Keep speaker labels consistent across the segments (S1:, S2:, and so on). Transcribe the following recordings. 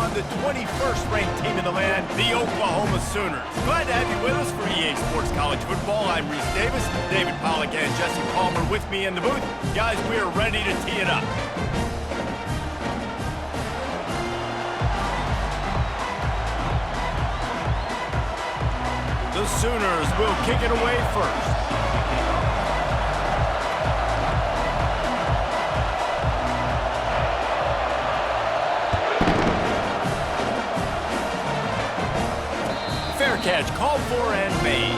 S1: on the 21st ranked team in the land, the Oklahoma Sooners. Glad to have you with us for EA Sports College Football. I'm Reese Davis, David Pollack and Jesse Palmer with me in the booth. Guys, we are ready to tee it up. The Sooners will kick it away first. Fair catch called for and made.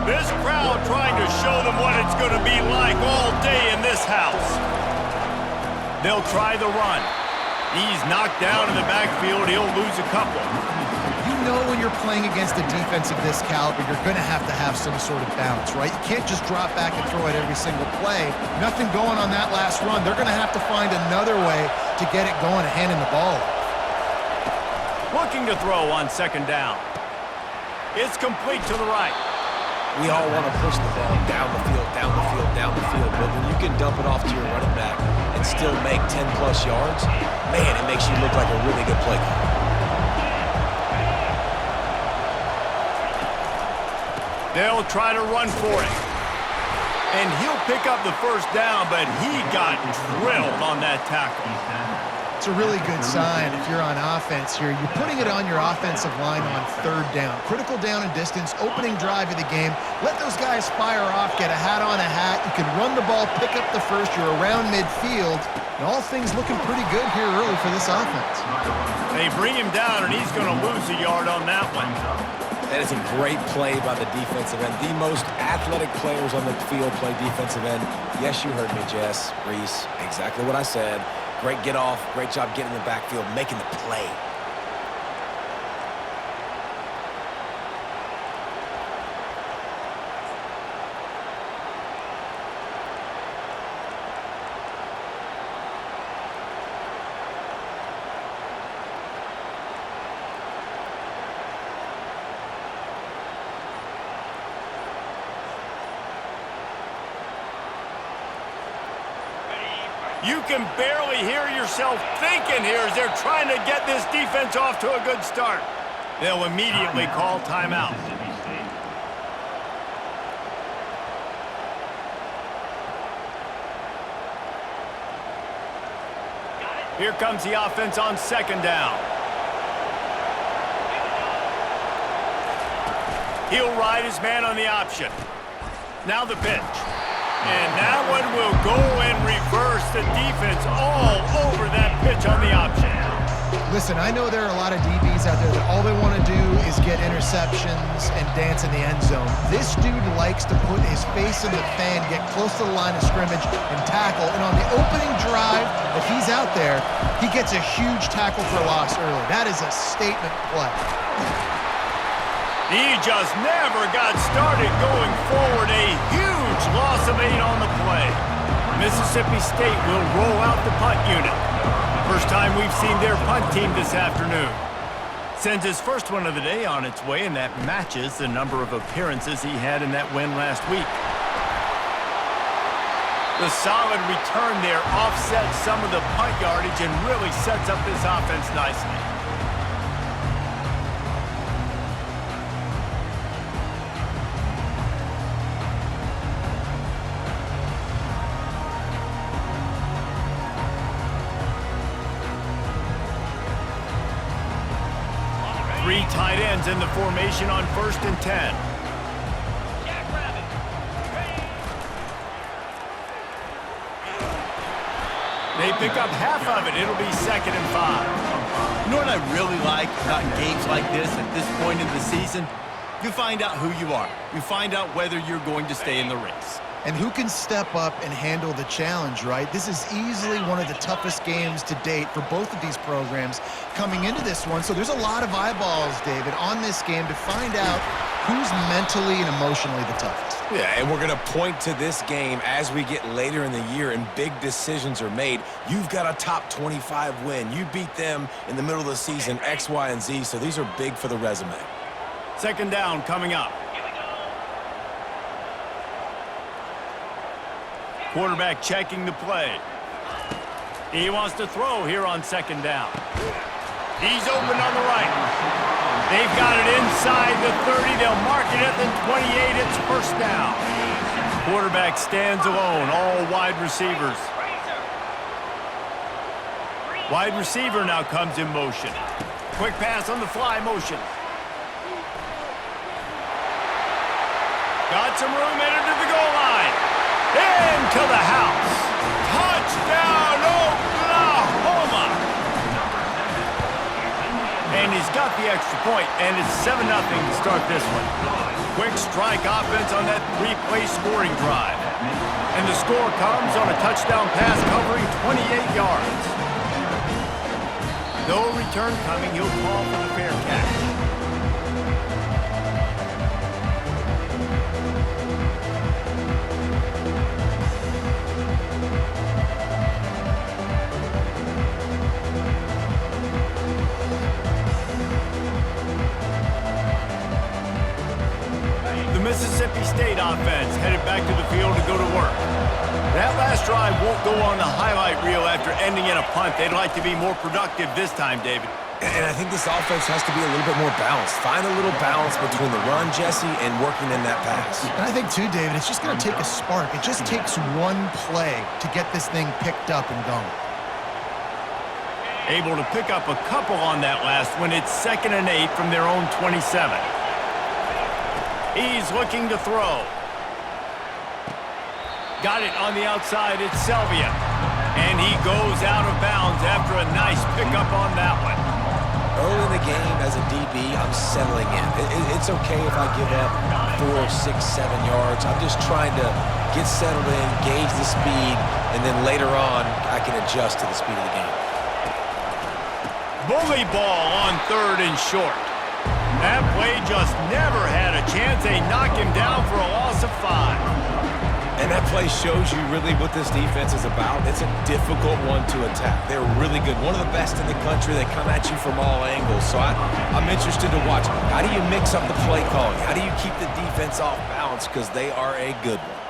S1: This crowd trying to show them what it's going to be like all day in this house. They'll try the run. He's knocked down in the backfield. He'll lose a couple.
S2: You know when you're playing against a defense of this caliber, you're going to have some sort of balance, right? You can't just drop back and throw it every single play. Nothing going on that last run. They're going to have to find another way to get it going and handing the ball off.
S1: Looking to throw on second down. It's complete to the right.
S3: We all want to push the ball down the field, down the field, down the field, but when you can dump it off to your running back and still make 10-plus yards, man, it makes you look like a really good play caller.
S1: They'll try to run for it. And he'll pick up the first down, but he got drilled on that tackle.
S2: It's a really good sign if you're on offense here. You're putting it on your offensive line on third down. Critical down and distance, opening drive of the game. Let those guys fire off, get a hat on a hat. You can run the ball, pick up the first. You're around midfield. And all things looking pretty good here early for this offense.
S1: They bring him down, and he's going to lose a yard on that one.
S3: That is a great play by the defensive end. The most athletic players on the field play defensive end. Yes, you heard me, Jess, Reese. Exactly what I said. Great get off. Great job getting in the backfield, making the play.
S1: You can barely hear yourself thinking here as they're trying to get this defense off to a good start. They'll immediately call timeout. Here comes the offense on second down. He'll ride his man on the option. Now the pitch. And that one will go and reverse the defense all over that pitch on the option.
S2: Listen, I know there are a lot of DBs out there that all they want to do is get interceptions and dance in the end zone. This dude likes to put his face in the fan, get close to the line of scrimmage, and tackle. And on the opening drive that he's out there, he gets a huge tackle for loss early. That is a statement play.
S1: He just never got started going forward. A huge loss of 8 on the play. Mississippi State will roll out the punt unit. First time we've seen their punt team this afternoon. Sends his first one of the day on its way, and that matches the number of appearances he had in that win last week. The solid return there offsets some of the punt yardage and really sets up this offense nicely. Three tight ends in the formation on 1st and 10. They pick up half of it. It'll be 2nd and 5.
S4: You know what I really like about games like this at this point in the season? You find out who you are. You find out whether you're going to stay in the race.
S2: And who can step up and handle the challenge, right? This is easily one of the toughest games to date for both of these programs coming into this one. So there's a lot of eyeballs, David, on this game to find out who's mentally and emotionally the toughest.
S3: Yeah, and we're going to point to this game as we get later in the year and big decisions are made. You've got a top 25 win. You beat them in the middle of the season, X, Y, and Z, so these are big for the resume.
S1: Second down coming up. Quarterback checking the play. He wants to throw here on second down. He's open on the right. They've got it inside the 30. They'll mark it at the 28. It's first down. Quarterback stands alone, all wide receivers. Wide receiver now comes in motion. Quick pass on the fly motion. Got some room, headed to the goal line. Into the house. Touchdown, Oklahoma! And he's got the extra point, and it's 7-0 to start this one. Quick strike offense on that 3-play scoring drive. And the score comes on a touchdown pass covering 28 yards. No return coming, he'll call for the fair catch. The Mississippi State offense headed back to the field to go to work. That last drive won't go on the highlight reel after ending in a punt. They'd like to be more productive this time, David.
S3: And I think this offense has to be a little bit more balanced. Find a little balance between the run, Jesse, and working in that pass.
S2: And I think, too, David, it's just going to take a spark. It just takes one play to get this thing picked up and going.
S1: Able to pick up a couple on that last one. It's 2nd and 8 from their own 27. He's looking to throw. Got it on the outside. It's Selvia. And he goes out of bounds after a nice pickup on that one.
S3: Early in the game, as a DB, I'm settling in. It's okay if I give up 4, 6, 7 yards. I'm just trying to get settled in, gauge the speed, and then later on, I can adjust to the speed of the game.
S1: Bully ball on 3rd and short. That play just never had a chance. They knock him down for a loss of 5.
S3: And that play shows you really what this defense is about. It's a difficult one to attack. They're really good. One of the best in the country. They come at you from all angles. So I'm interested to watch. How do you mix up the play calling? How do you keep the defense off balance? Because they are a good one.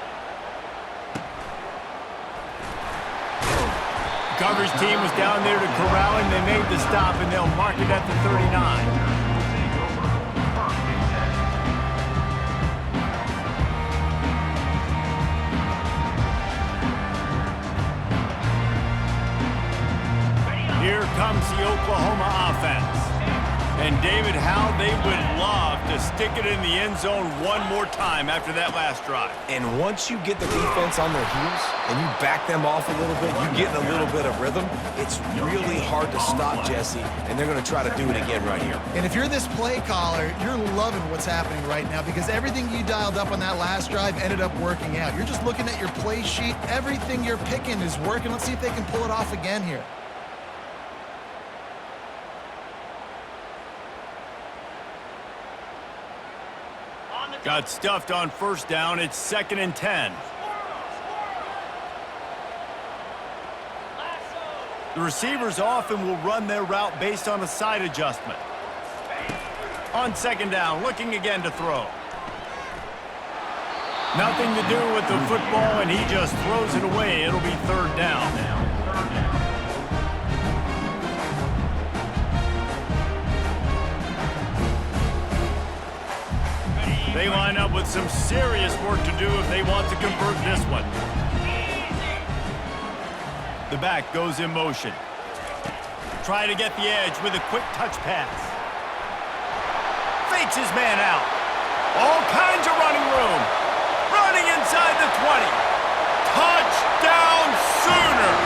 S1: Coverage team was down there to corral him. They made the stop, and they'll mark it at the 39. Here comes the Oklahoma offense. And David, how they would love to stick it in the end zone one more time after that last drive.
S3: And once you get the defense on their heels and you back them off a little bit, you get in a little bit of rhythm, it's really hard to stop, Jesse, and they're going to try to do it again right here.
S2: And if you're this play caller, you're loving what's happening right now because everything you dialed up on that last drive ended up working out. You're just looking at your play sheet. Everything you're picking is working. Let's see if they can pull it off again here.
S1: Got stuffed on first down. It's 2nd and 10. The receivers often will run their route based on a side adjustment. On 2nd down, looking again to throw. Nothing to do with the football, and he just throws it away. It'll be 3rd down. They line up with some serious work to do if they want to convert this one. The back goes in motion. Try to get the edge with a quick touch pass. Fakes his man out. All kinds of running room. Running inside the 20. Touchdown Sooners!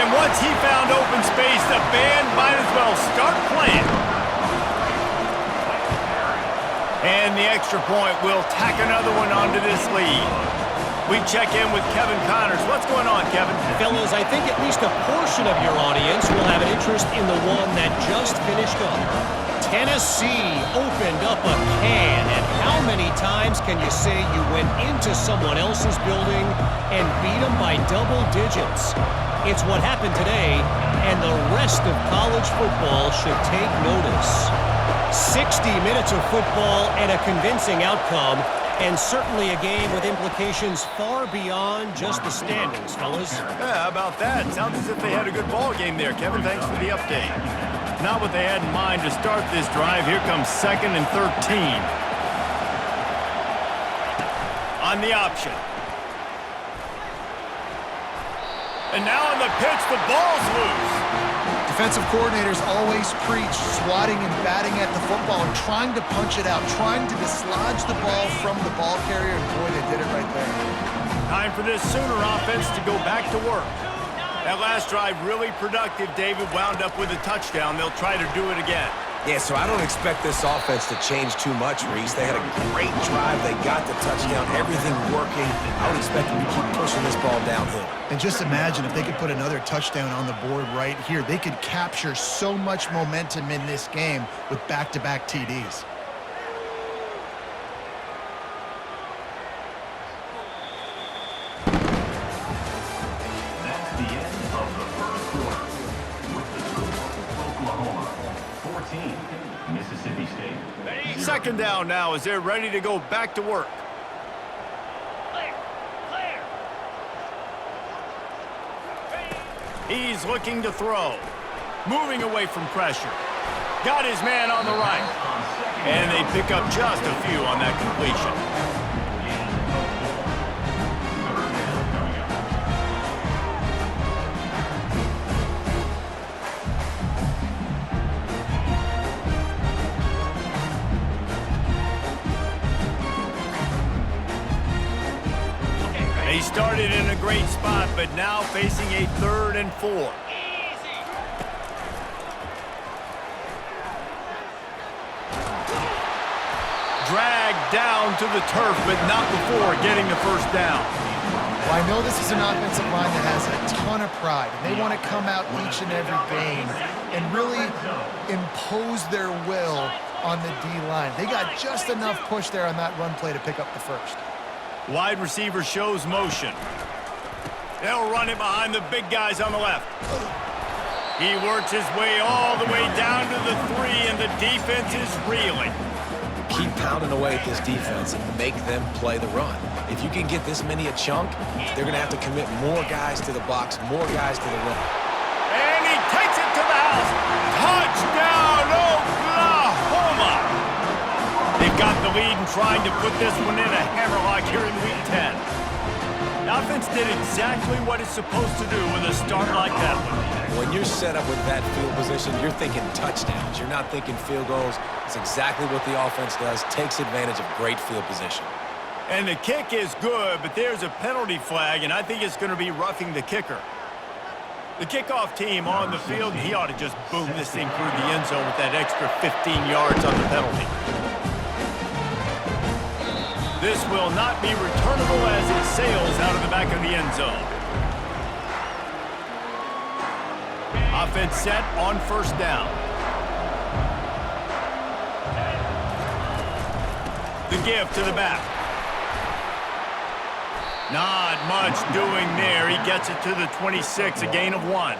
S1: And once he found open space, the band might as well start playing. And the extra point will tack another one onto this lead. We check in with Kevin Connors. What's going on, Kevin?
S5: Fellas, I think at least a portion of your audience will have an interest in the one that just finished up. Tennessee opened up a can, and how many times can you say you went into someone else's building and beat them by double digits? It's what happened today, and the rest of college football should take notice. 60 minutes of football and a convincing outcome, and certainly a game with implications far beyond just the standings, fellas.
S1: Yeah, how about that? Sounds as if they had a good ball game there, Kevin. Thanks for the update. Not what they had in mind to start this drive. Here comes 2nd and 13. On the option. And now on the pitch, the ball's loose.
S2: Defensive coordinators always preach swatting and batting at the football and trying to punch it out, trying to dislodge the ball from the ball carrier, and boy, they did it right there.
S1: Time for this Sooner offense to go back to work. That last drive really productive. David wound up with a touchdown. They'll try to do it again.
S3: Yeah, so I don't expect this offense to change too much, Reese. They had a great drive. They got the touchdown. Everything working. I would expect them to keep pushing this ball downhill.
S2: And just imagine if they could put another touchdown on the board right here. They could capture so much momentum in this game with back-to-back TDs.
S6: That's the end of the first quarter. With the score, Oklahoma 14, Mississippi State 0.
S1: 2nd down now as they're ready to go back to work. He's looking to throw. Moving away from pressure. Got his man on the right. And they pick up just a few on that completion. They started in a great spot, but now facing a 3rd and 4. Dragged down to the turf, but not before getting the first down.
S2: Well, I know this is an offensive line that has a ton of pride, and they want to come out each and every game and really impose their will on the D-line. They got just enough push there on that run play to pick up the first.
S1: Wide receiver shows motion. They'll run it behind the big guys on the left. He works his way all the way down to the 3, and the defense is reeling.
S3: Keep pounding away at this defense and make them play the run. If you can get this many a chunk, they're going to have to commit more guys to the box, more guys to the run.
S1: And he takes it to the house. Touchdown, Oklahoma! They've got the lead and trying to put this one in a hammerlock here in Week 10. The offense did exactly what it's supposed to do with a start like that one.
S3: When you're set up with that field position, you're thinking touchdowns. You're not thinking field goals. It's exactly what the offense does. Takes advantage of great field position.
S1: And the kick is good, but there's a penalty flag, and I think it's going to be roughing the kicker. The kickoff team on the field, he ought to just boom this thing through the end zone with that extra 15 yards on the penalty. This will not be returnable as it sails out of the back of the end zone. Offense set on 1st down. The give to the back. Not much doing there. He gets it to the 26, a gain of 1.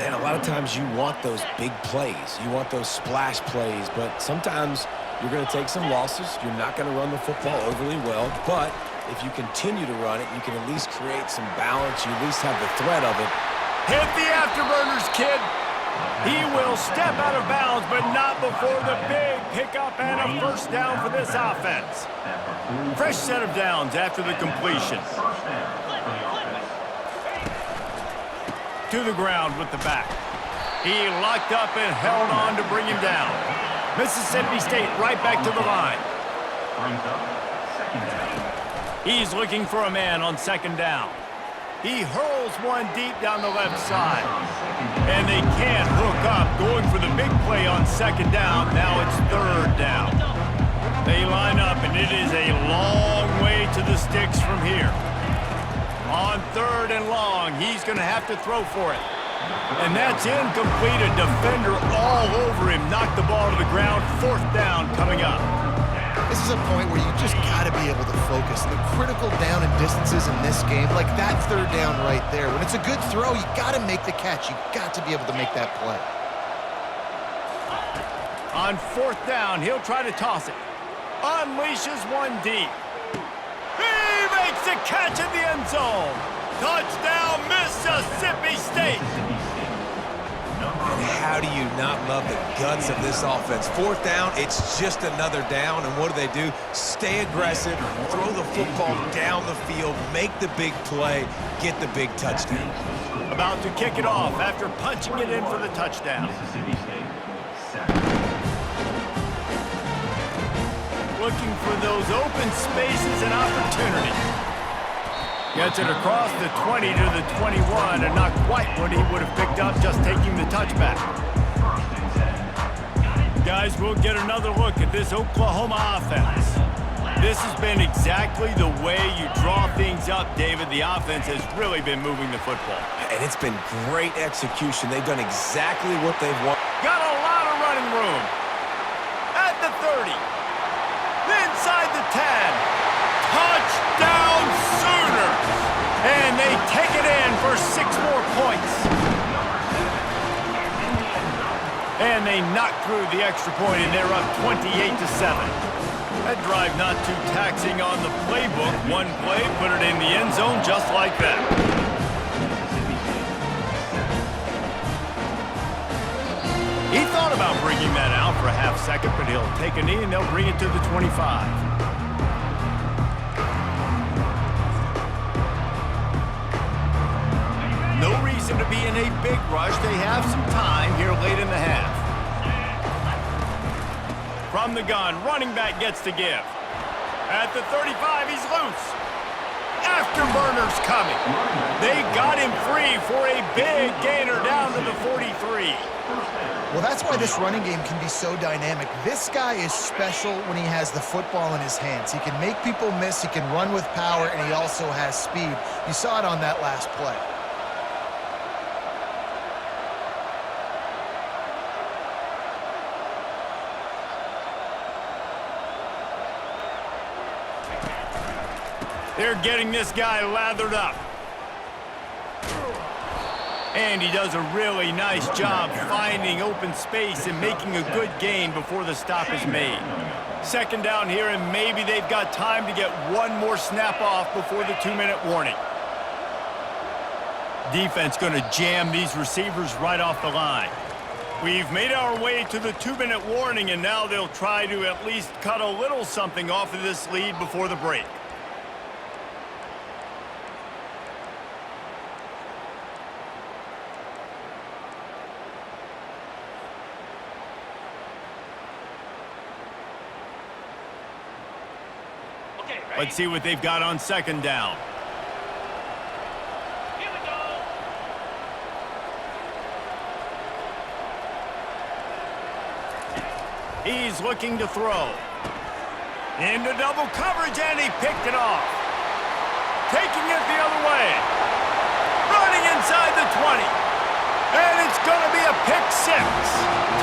S3: And a lot of times you want those big plays. You want those splash plays, but sometimes you're going to take some losses. You're not going to run the football overly well, but if you continue to run it, you can at least create some balance. You at least have the threat of it.
S1: Hit the afterburners, kid. He will step out of bounds, but not before the big pickup and a 1st down for this offense. Fresh set of downs after the completion. To the ground with the back. He locked up and held on to bring him down. Mississippi State right back to the line. He's looking for a man on 2nd down. He hurls one deep down the left side. And they can't hook up, going for the big play on 2nd down. Now it's 3rd down. They line up, and it is a long way to the sticks from here. On 3rd and long, he's going to have to throw for it. And that's incomplete. A defender all over him. Knocked the ball to the ground. 4th down coming up.
S2: This is a point where you just got to be able to focus. The critical down and distances in this game, like that 3rd down right there. When it's a good throw, you got to make the catch. You got to be able to make that play.
S1: On 4th down, he'll try to toss it. Unleashes one deep. He makes the catch in the end zone. Touchdown, Mississippi State.
S3: And how do you not love the guts of this offense? 4th down, it's just another down, and what do? Stay aggressive, throw the football down the field, make the big play, get the big touchdown.
S1: About to kick it off after punching it in for the touchdown.
S6: Mississippi State, second.
S1: Looking for those open spaces and opportunity. Gets it across the 20 to the 21, and not quite what he would have picked up just taking the touchback. Guys, we'll get another look at this Oklahoma offense. This has been exactly the way you draw things up, David. The offense has really been moving the football.
S3: And it's been great execution. They've done exactly what they've wanted.
S1: Got a lot of running room. At the 30. Inside the 10. Touchdown Sooners! And they take it in for 6 more points. And they knock through the extra point, and they're up 28-7. That drive not too taxing on the playbook. One play, put it in the end zone just like that. He thought about bringing that out for a half second, but he'll take a knee and they'll bring it to the 25. No reason to be in a big rush. They have some time here late in the half. From the gun, running back gets to give. At the 35, he's loose. Afterburner's coming. They got him free for a big gainer down to the 43.
S2: Well, that's why this running game can be so dynamic. This guy is special when he has the football in his hands. He can make people miss, he can run with power, and he also has speed. You saw it on that last play.
S1: They're getting this guy lathered up. And he does a really nice job finding open space and making a good gain before the stop is made. 2nd down here, and maybe they've got time to get one more snap off before the 2-minute warning. Defense going to jam these receivers right off the line. We've made our way to the 2-minute warning, and now they'll try to at least cut a little something off of this lead before the break. Let's see what they've got on 2nd down.
S7: Here we go.
S1: He's looking to throw. Into double coverage, and he picked it off. Taking it the other way. Running inside the 20. And it's going to be a pick 6.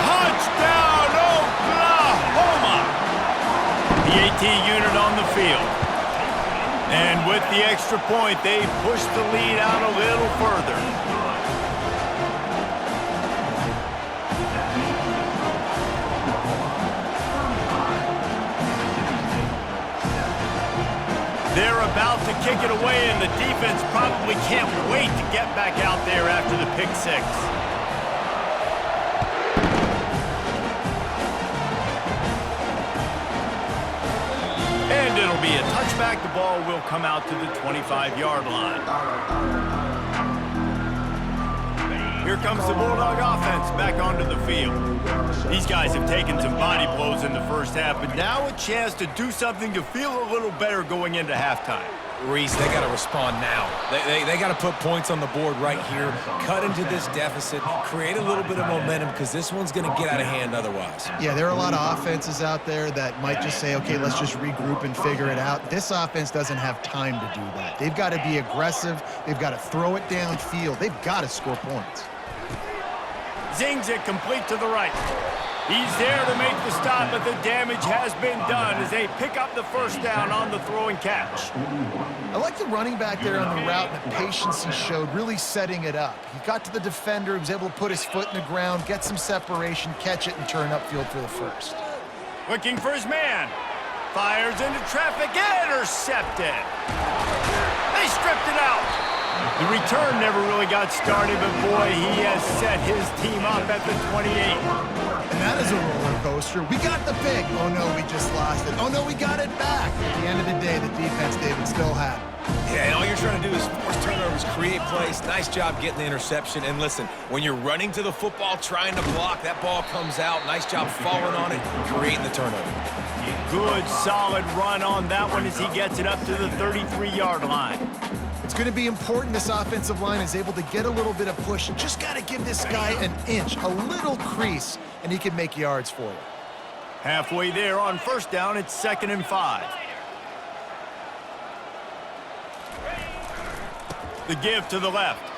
S1: Touchdown, Oklahoma! The AT unit on the field. And with the extra point, they push the lead out a little further. They're about to kick it away, and the defense probably can't wait to get back out there after the pick 6. And it'll be a touchback. The ball will come out to the 25-yard line. Here comes the Bulldog offense back onto the field. These guys have taken some body blows in the first half, but now a chance to do something to feel a little better going into halftime.
S3: Reese, they got to respond now. They got to put points on the board right here, cut into this deficit, create a little bit of momentum, because this one's going to get out of hand otherwise.
S2: Yeah, there are a lot of offenses out there that might just say, okay, let's just regroup and figure it out. This offense doesn't have time to do that. They've got to be aggressive. They've got to throw it downfield. They've got to score points.
S1: Zings it complete to the right. He's there to make the stop, but the damage has been done as they pick up the first down on the throw and catch.
S2: I like the running back there on the route and the patience he showed, really setting it up. He got to the defender, he was able to put his foot in the ground, get some separation, catch it, and turn upfield for the first.
S1: Looking for his man. Fires into traffic, intercepted. They stripped it out. The return never really got started, but boy, he has set his team up at the 28.
S2: And that is a roller coaster. We got the pick. Oh, no, we just lost it. Oh, no, we got it back. At the end of the day, the defense, David, still had it.
S3: Yeah, and all you're trying to do is force turnovers, create plays. Nice job getting the interception. And listen, when you're running to the football, trying to block, that ball comes out. Nice job falling on it, creating the turnover.
S1: Good, solid run on that one as he gets it up to the 33-yard line.
S2: It's going to be important this offensive line is able to get a little bit of push. Just got to give this guy an inch, a little crease, and he can make yards for you.
S1: Halfway there on first down, it's 2nd and 5. The give to the left.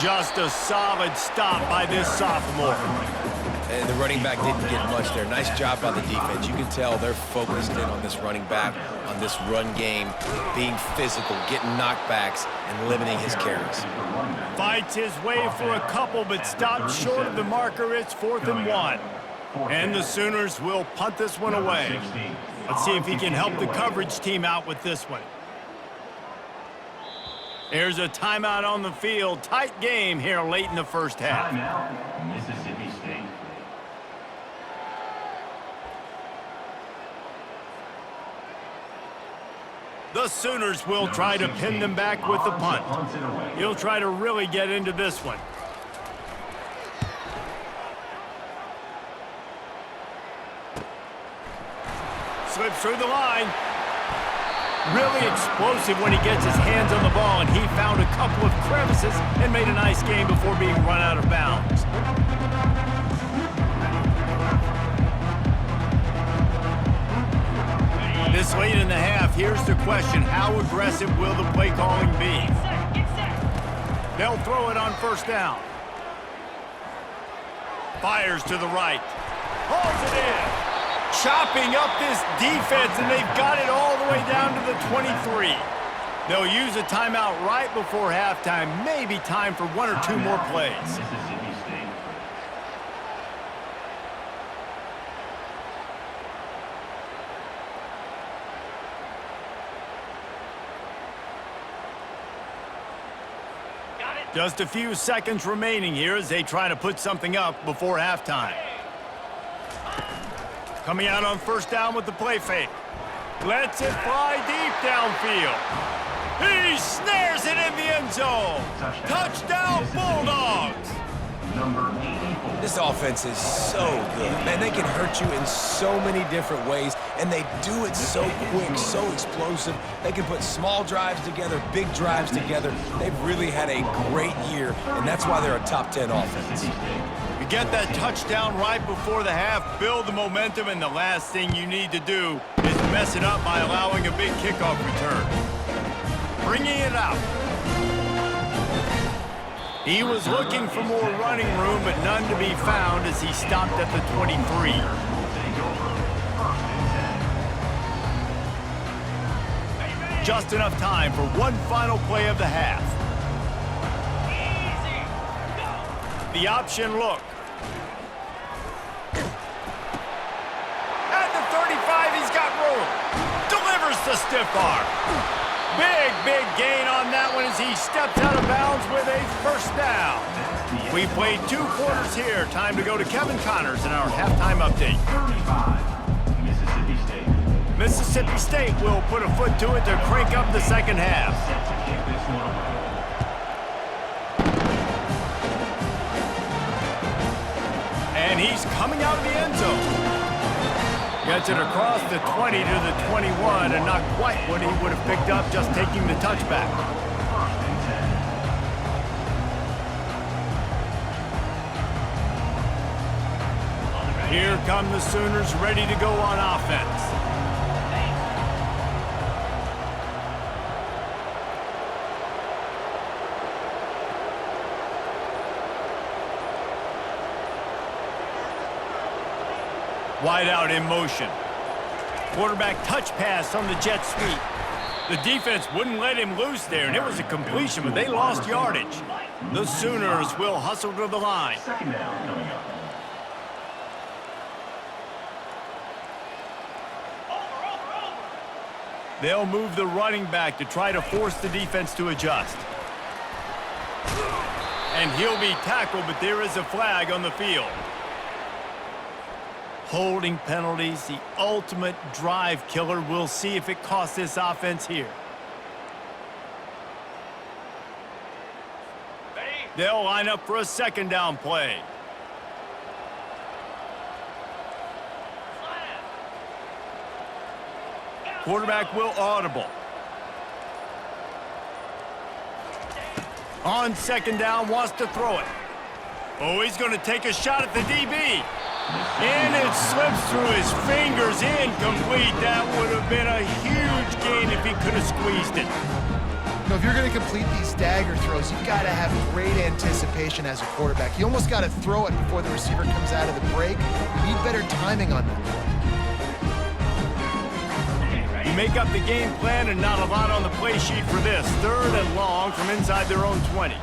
S1: Just a solid stop by this sophomore.
S3: And the running back didn't get much there. Nice job by the defense. You can tell they're focused in on this running back, on this run game, being physical, getting knockbacks, and limiting his carries.
S1: Fights his way for a couple, but stopped short of the marker. It's 4th and 1. And the Sooners will punt this one away. Let's see if he can help the coverage team out with this one. There's a timeout on the field. Tight game here late in the first half.
S6: Timeout, Mississippi State.
S1: The Sooners will try to pin them back with the punt. He'll try to really get into this one. Slips through the line. Really explosive when he gets his hands on the ball, and he found a couple of crevices and made a nice game before being run out of bounds. This late in the half, here's the question. How aggressive will the play calling be? They'll throw it on first down. Fires to the right. Hauls it in. Chopping up this defense, and they've got it all the way down to the 23. They'll use a timeout right before halftime. Maybe time for one or two more plays.
S6: Mississippi State.
S1: Just a few seconds remaining here as they try to put something up before halftime. Coming out on first down with the play fake. Lets it fly deep downfield. He snares it in the end zone. Touchdown, Bulldogs.
S6: Number 84.
S3: This offense is so good. Man, they can hurt you in so many different ways, and they do it so quick, so explosive. They can put small drives together, big drives together. They've really had a great year, and that's why they're a top 10 offense.
S1: You get that touchdown right before the half, build the momentum, and the last thing you need to do is mess it up by allowing a big kickoff return. Bringing it out. He was looking for more running room, but none to be found as he stopped at the 23. Just enough time for one final play of the half. The option look. At the 35, he's got room. Delivers the stiff arm. Big gain on that one as he steps out of bounds with a first down. We played 2 quarters here. Time to go to Kevin Connors in our halftime update.
S6: 35, Mississippi State.
S1: Mississippi State will put a foot to it to crank up the second half.
S6: Set to kick this one away.
S1: And he's coming out of the end zone. Gets it across the 20 to the 21, and not quite what he would have picked up just taking the touchback. Here come the Sooners ready to go on offense. Wide out in motion. Quarterback touch pass on the jet sweep. The defense wouldn't let him loose there, and it was a completion, but they lost yardage. The Sooners will hustle to the line.
S6: Second down coming up.
S1: They'll move the running back to try to force the defense to adjust. And he'll be tackled, but there is a flag on the field. Holding penalties, the ultimate drive killer. We'll see if it costs this offense here. They'll line up for a second down play. Quarterback will audible. On second down, wants to throw it. Oh, he's going to take a shot at the DB. And it slips through his fingers, incomplete. That would have been a huge gain if he could have squeezed it.
S2: You know, if you're going to complete these dagger throws, you've got to have great anticipation as a quarterback. You almost got to throw it before the receiver comes out of the break. You need better timing on that.
S1: You make up the game plan and not a lot on the play sheet for this. Third and long from inside their own 20.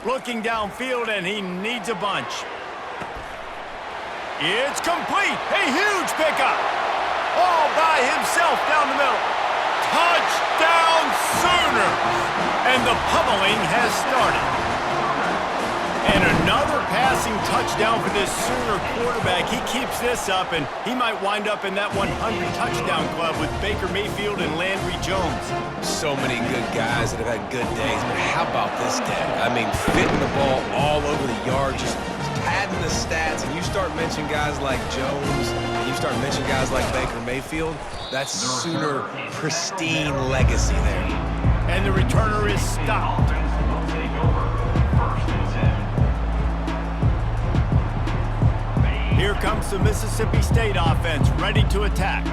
S1: Looking downfield, and he needs a bunch. It's complete. A huge pickup. All by himself down the middle. Touchdown Sooners! And the pummeling has started. And another passing touchdown for this Sooner quarterback. He keeps this up, and he might wind up in that 100 touchdown club with Baker Mayfield and Landry Jones.
S3: So many good guys that have had good days, but how about this day? I mean, fitting the ball all over the yard, just padding the stats, and you start mentioning guys like Jones, and you start mentioning guys like Baker Mayfield, that's Sooner pristine legacy there.
S1: And the returner is stopped.
S6: Will take over. First and 10.
S1: Here comes the Mississippi State offense, ready to attack.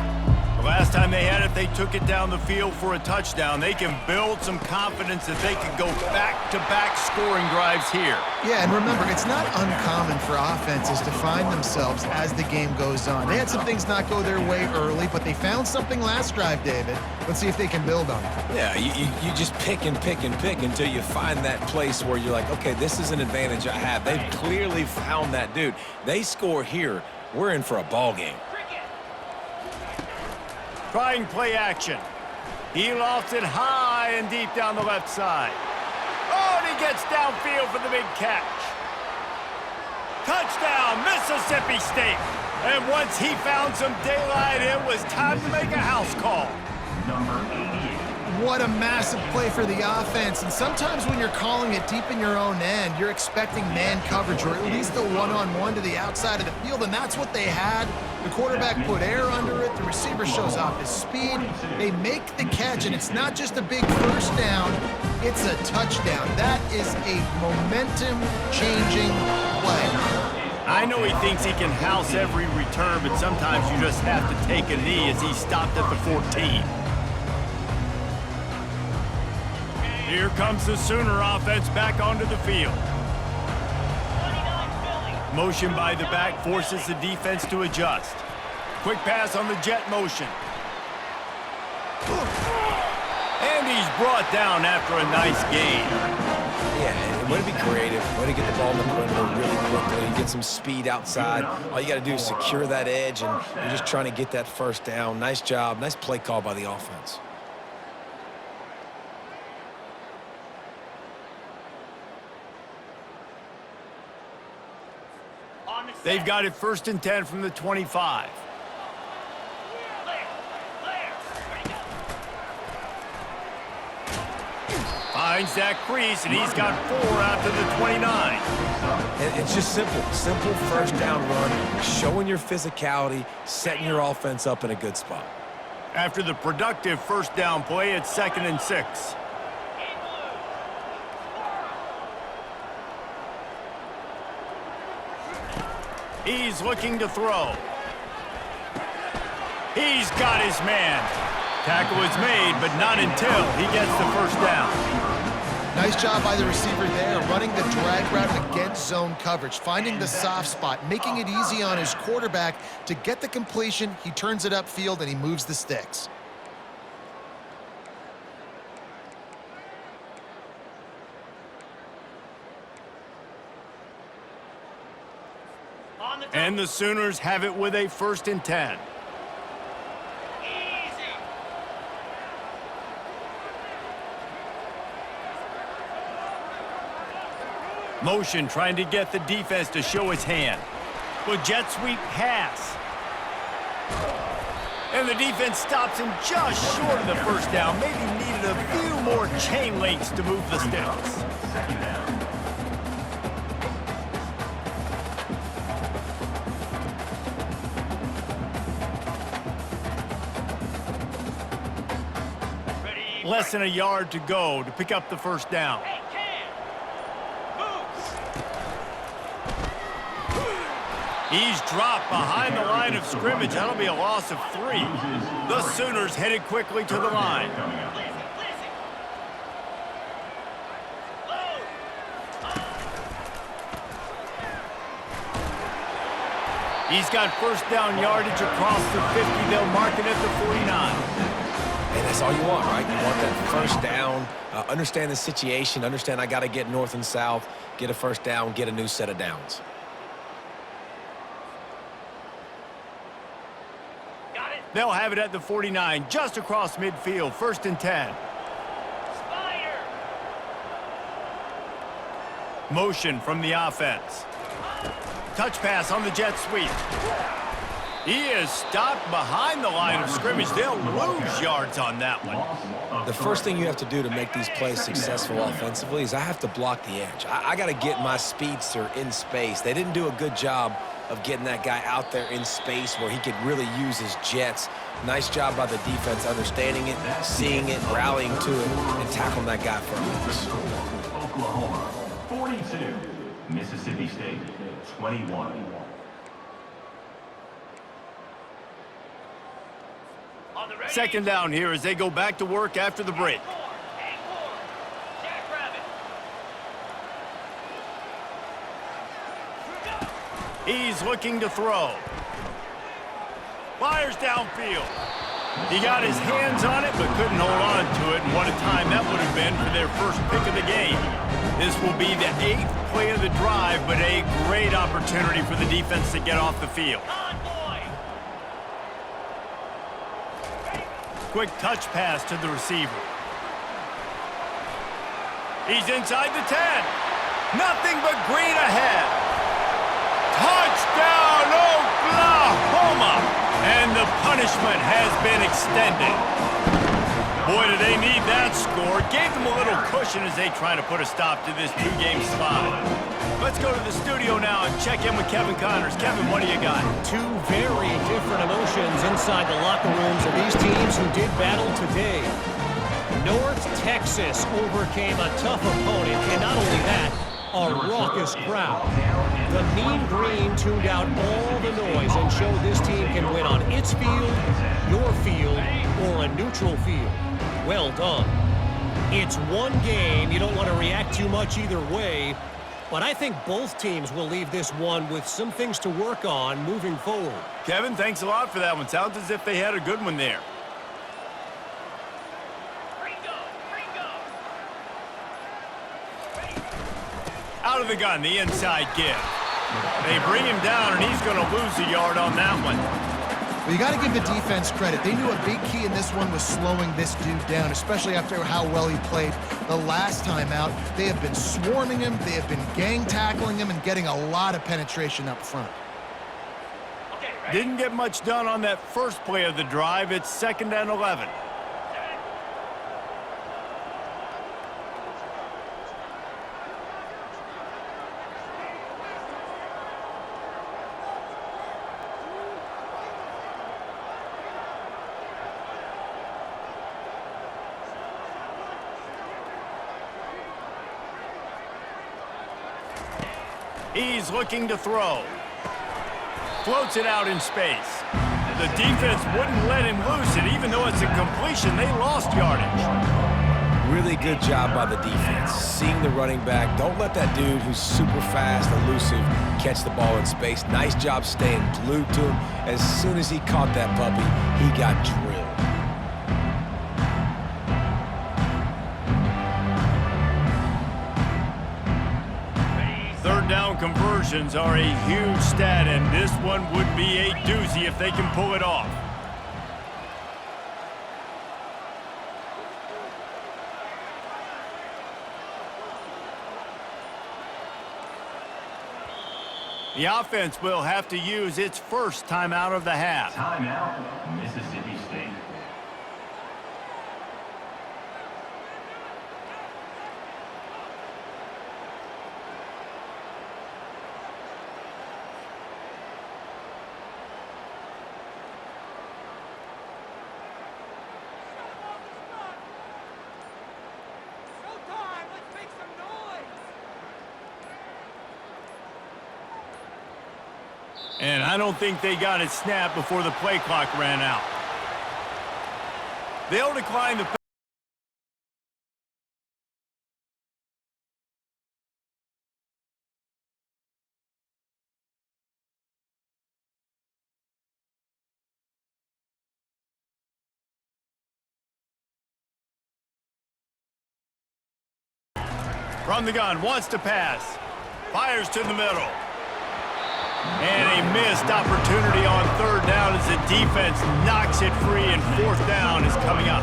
S1: The last time they had it, they took it down the field for a touchdown. They can build some confidence that they can go back-to-back scoring drives here.
S2: Yeah, and remember, it's not uncommon for offenses to find themselves as the game goes on. They had some things not go their way early, but they found something last drive, David. Let's see if they can build on it.
S3: Yeah, you just pick and pick and pick until you find that place where you're like, okay, this is an advantage I have. They've clearly found that dude. They score here, we're in for a ball game.
S1: Trying play action. He lofts it high and deep down the left side. Oh, and he gets downfield for the big catch. Touchdown, Mississippi State. And once he found some daylight, it was time to make a house call.
S6: Number 88.
S2: What a massive play for the offense. And sometimes when you're calling it deep in your own end, you're expecting man coverage or at least a one-on-one to the outside of the field, and that's what they had. The quarterback put air under it. The receiver shows off his speed. They make the catch, and it's not just a big first down. It's a touchdown. That is a momentum-changing play.
S1: I know he thinks he can house every return, but sometimes you just have to take a knee as he stopped at the 14. Here comes the Sooner offense back onto the field. Motion by the back forces the defense to adjust. Quick pass on the jet motion. And he's brought down after a nice gain.
S3: Yeah, and way to be creative, way to get the ball in the perimeter really quickly, get some speed outside. All you got to do is secure that edge, and you're just trying to get that first down. Nice job, nice play call by the offense.
S1: They've got it first and 10 from the 25. Finds that crease, and he's got 4 out to the 29.
S3: And it's just simple first down run, showing your physicality, setting your offense up in a good spot.
S1: After the productive first down play, it's 2nd and 6. He's looking to throw. He's got his man. Tackle is made, but not until he gets the first down.
S2: Nice job by the receiver there, running the drag route against zone coverage, finding the soft spot, making it easy on his quarterback to get the completion. He turns it upfield, and he moves the sticks.
S1: And the Sooners have it with a 1st and 10. Motion trying to get the defense to show his hand. With jet sweep pass. And the defense stops him just short of the first down. Maybe needed a few more chain links to move the sticks.
S6: Second down.
S1: Less than a yard to go to pick up the first down. He's dropped behind the line of scrimmage. That'll be a loss of 3. The Sooners headed quickly to the line. He's got first down yardage across the 50. They'll mark it at the 49.
S3: And that's all you want, right? You want that first down, understand the situation, understand I got to get north and south, get a first down, get a new set of downs.
S1: They'll have it at the 49, just across midfield, 1st and 10. Motion from the offense. Touch pass on the jet sweep. He is stopped behind the line of scrimmage. They'll lose yards on that one.
S3: The first thing you have to do to make these plays successful offensively is I have to block the edge. I got to get my speedster in space. They didn't do a good job of getting that guy out there in space where he could really use his jets. Nice job by the defense understanding it, seeing it, rallying to it, and tackling that guy for a loss.
S6: Oklahoma, 42. Mississippi State, 21.
S1: Second down here as they go back to work after the break. He's looking to throw. Fires downfield. He got his hands on it but couldn't hold on to it. And what a time that would have been for their first pick of the game. This will be the 8th play of the drive, but a great opportunity for the defense to get off the field. Quick touch pass to the receiver. He's inside the 10. Nothing but green ahead. Touchdown, Oklahoma! And the punishment has been extended. Boy, do they need that score. Gave them a little cushion as they try to put a stop to this 2-game slide. Let's go to the studio now and check in with Kevin Connors. Kevin, what do you got?
S5: 2 very different emotions inside the locker rooms of these teams who did battle today. North Texas overcame a tough opponent, and not only that, a raucous crowd. The Mean Green tuned out all the noise and showed this team can win on its field, your field, or a neutral field. Well done. It's one game. You don't want to react too much either way, but I think both teams will leave this one with some things to work on moving forward.
S1: Kevin, thanks a lot for that one. Sounds as if they had a good one there. Out of the gun, the inside give. They bring him down, and he's going to lose a yard on that one.
S2: Well, you got to give the defense credit. They knew a big key in this one was slowing this dude down, especially after how well he played the last time out. They have been swarming him, they have been gang tackling him, and getting a lot of penetration up front.
S1: Didn't get much done on that first play of the drive. It's 2nd and 11. He's looking to throw. Floats it out in space. The defense wouldn't let him loose, and even though it's a completion, they lost yardage.
S3: Really good job by the defense. Seeing the running back. Don't let that dude who's super fast, elusive, catch the ball in space. Nice job staying glued to him. As soon as he caught that puppy, he got drilled.
S1: Third down conversions are a huge stat, and this one would be a doozy if they can pull it off. The offense will have to use its first timeout of the half.
S6: Timeout, Mississippi State.
S1: And I don't think they got it snapped before the play clock ran out. They'll decline the... From the gun, wants to pass. Fires to the middle. And a missed opportunity on third down as the defense knocks it free, and fourth down is coming up.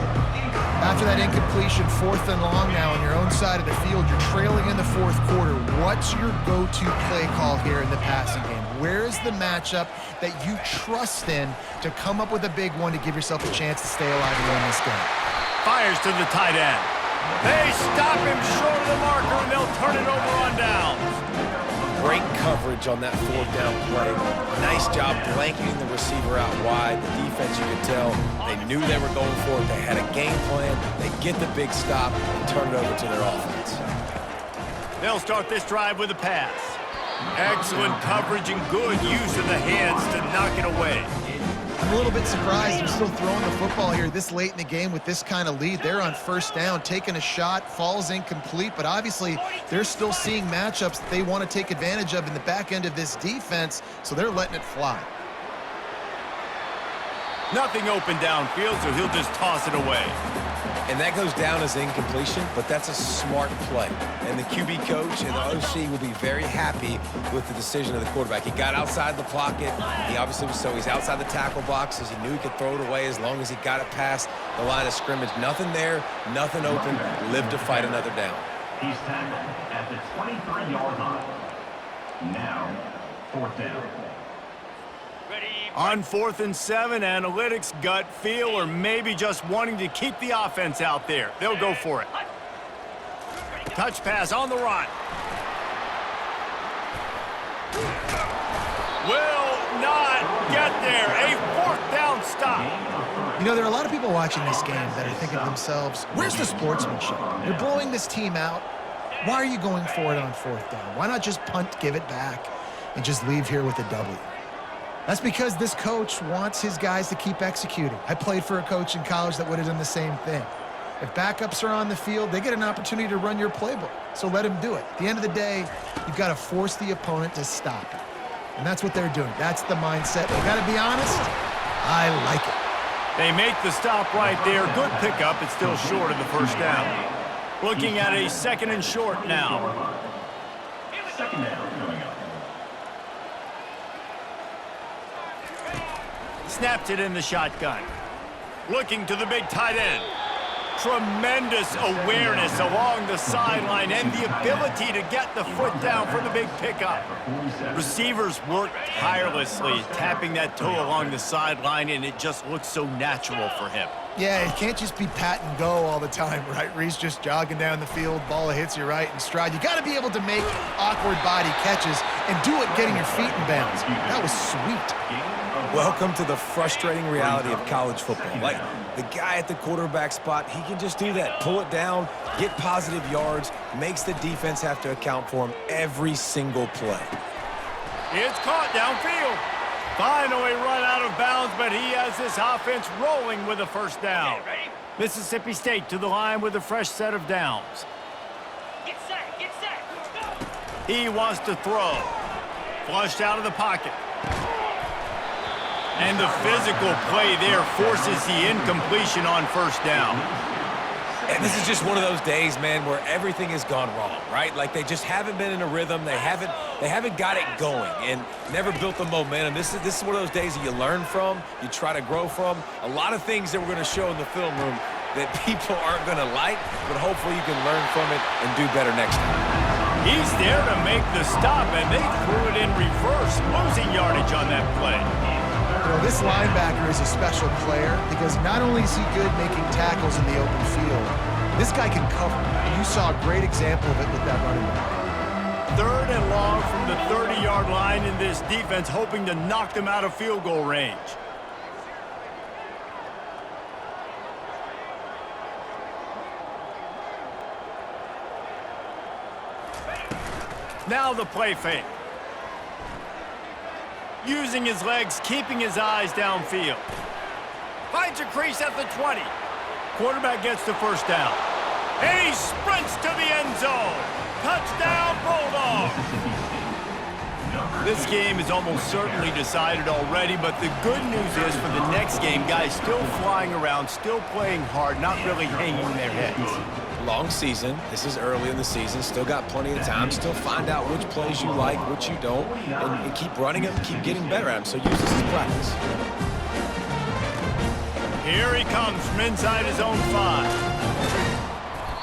S2: After that incompletion, 4th and long now on your own side of the field, you're trailing in the 4th quarter. What's your go-to play call here in the passing game? Where is the matchup that you trust in to come up with a big one to give yourself a chance to stay alive and win this game?
S1: Fires to the tight end. They stop him short of the marker, and they'll turn it over on downs.
S3: Great coverage on that fourth down play. Nice job blanketing the receiver out wide. The defense, you could tell, they knew they were going for it. They had a game plan. They get the big stop and turn it over to their offense.
S1: They'll start this drive with a pass. Excellent coverage and good use of the hands to knock it away.
S2: I'm a little bit surprised they're still throwing the football here this late in the game with this kind of lead. They're on first down, taking a shot, falls incomplete, but obviously they're still seeing matchups that they want to take advantage of in the back end of this defense, so they're letting it fly.
S1: Nothing open downfield, so he'll just toss it away.
S3: And that goes down as incompletion, but that's a smart play. And the QB coach and the OC will be very happy with the decision of the quarterback. He got outside the pocket. He obviously was he's outside the tackle boxes. He knew he could throw it away as long as he got it past the line of scrimmage. Nothing there, nothing open. Live to fight another down.
S6: He's tackled at the 23-yard line. Now, 4th down.
S1: On 4th and 7, analytics, gut feel, or maybe just wanting to keep the offense out there. They'll go for it. Touch pass on the run. Will not get there. A 4th down stop.
S2: You know, there are a lot of people watching this game that are thinking to themselves, where's the sportsmanship? You're blowing this team out. Why are you going for it on 4th down? Why not just punt, give it back, and just leave here with a W? That's because this coach wants his guys to keep executing. I played for a coach in college that would have done the same thing. If backups are on the field, they get an opportunity to run your playbook, so let him do it. At the end of the day, you've got to force the opponent to stop it. And that's what they're doing. That's the mindset. I got to be honest, I like it.
S1: They make the stop right there. Good pickup. It's still short of the first down. Looking at a 2nd and short now.
S6: 2nd down coming up.
S1: Snaps it in the shotgun. Looking to the big tight end. Tremendous awareness along the sideline and the ability to get the foot down for the big pickup. Receivers work tirelessly, tapping that toe along the sideline, and it just looks so natural for him.
S2: Yeah, it can't just be pat and go all the time, right? Reese just jogging down the field, ball hits you right in stride. You got to be able to make awkward body catches and do it getting your feet in bounds. That was sweet.
S3: Welcome to the frustrating reality of college football. Like, the guy at the quarterback spot, he can just do that. Pull it down, get positive yards, makes the defense have to account for him every single play.
S1: It's caught downfield. Finally run out of bounds, but he has this offense rolling with a first down. Mississippi State to the line with a fresh set of downs.
S7: Get set, get set. Go.
S1: He wants to throw. Flushed out of the pocket. And the physical play there forces the incompletion on first down.
S3: And this is just one of those days, man, where everything has gone wrong, right? Like they just haven't been in a rhythm. They haven't got it going and never built the momentum. This is one of those days that you learn from, you try to grow from. A lot of things that we're going to show in the film room that people aren't going to like, but hopefully you can learn from it and do better next time.
S1: He's there to make the stop, and they threw it in reverse, losing yardage on that play.
S2: You know, this linebacker is a special player because not only is he good making tackles in the open field, this guy can cover. You saw a great example of it with that running back.
S1: 3rd and long from the 30-yard line in this defense, hoping to knock them out of field goal range. Now the play fake. Using his legs, keeping his eyes downfield. Finds a crease at the 20. Quarterback gets the first down. And he sprints to the end zone. Touchdown, Bulldogs! This game is almost certainly decided already, but the good news is for the next game, guys still flying around, still playing hard, not really hanging their heads.
S3: Long season. This is early in the season. Still got plenty of time. Still find out which plays you like, which you don't, and keep running them, keep getting better at them. So use this as practice.
S1: Here he comes from inside his own 5.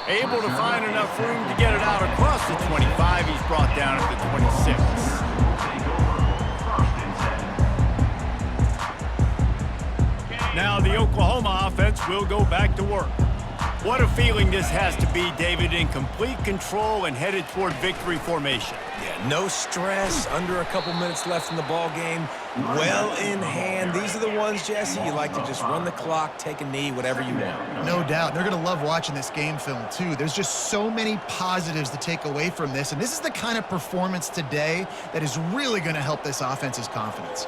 S1: Able to find enough room to get it out across the 25. He's brought down at the 26. Now the Oklahoma offense will go back to work. What a feeling this has to be, David, in complete control and headed toward victory formation.
S3: Yeah, no stress, under a couple minutes left in the ball game, well in hand. These are the ones, Jesse, you like to just run the clock, take a knee, whatever you want.
S2: No doubt. They're going to love watching this game film, too. There's just so many positives to take away from this, and this is the kind of performance today that is really going to help this offense's confidence.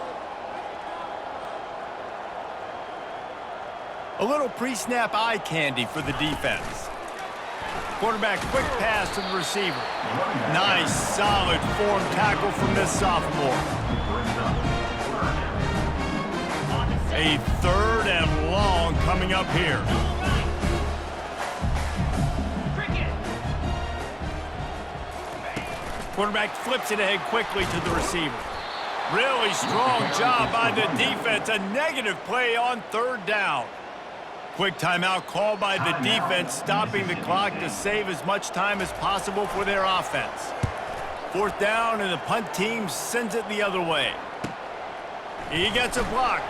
S1: A little pre-snap eye candy for the defense. Quarterback quick pass to the receiver. Nice, solid form tackle from this sophomore. A 3rd and long coming up here. Quarterback flips it ahead quickly to the receiver. Really strong job by the defense. A negative play on 3rd down. Quick timeout called by the defense, stopping the clock to save as much time as possible for their offense. 4th down, and the punt team sends it the other way. He gets a block.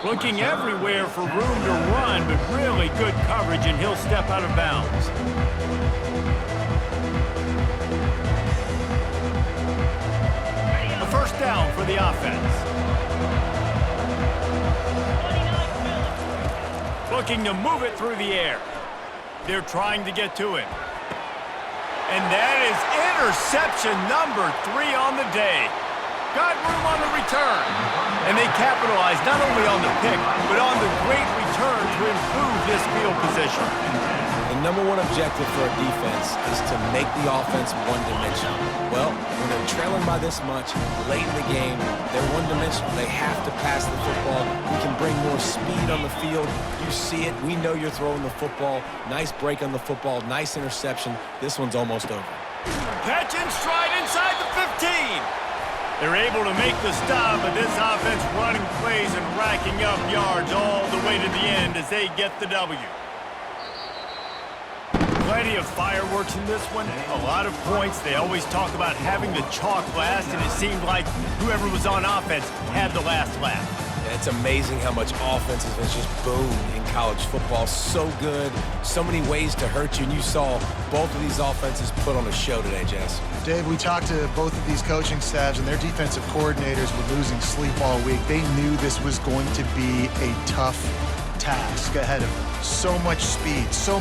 S1: Looking everywhere for room to run, but really good coverage, and he'll step out of bounds. A first down for the offense. Looking to move it through the air. They're trying to get to him. And that is interception number 3 on the day. Got room on the return. And they capitalized not only on the pick, but on the great return to improve this field position.
S3: The number one objective for a defense is to make the offense one-dimensional. Well, when they're trailing by this much, late in the game, they're one-dimensional. They have to pass the football. We can bring more speed on the field. You see it. We know you're throwing the football. Nice break on the football. Nice interception. This one's almost over.
S1: Catch and stride inside the 15. They're able to make the stop, but this offense running plays and racking up yards all the way to the end as they get the W. Plenty of fireworks in this one, a lot of points. They always talk about having the chalk last, and it seemed like whoever was on offense had the last laugh.
S3: And it's amazing how much offense has just boomed in college football. So good, so many ways to hurt you, and you saw both of these offenses put on a show today, Jess.
S2: Dave, we talked to both of these coaching staffs, and their defensive coordinators were losing sleep all week. They knew this was going to be a tough task ahead of them. So much speed, so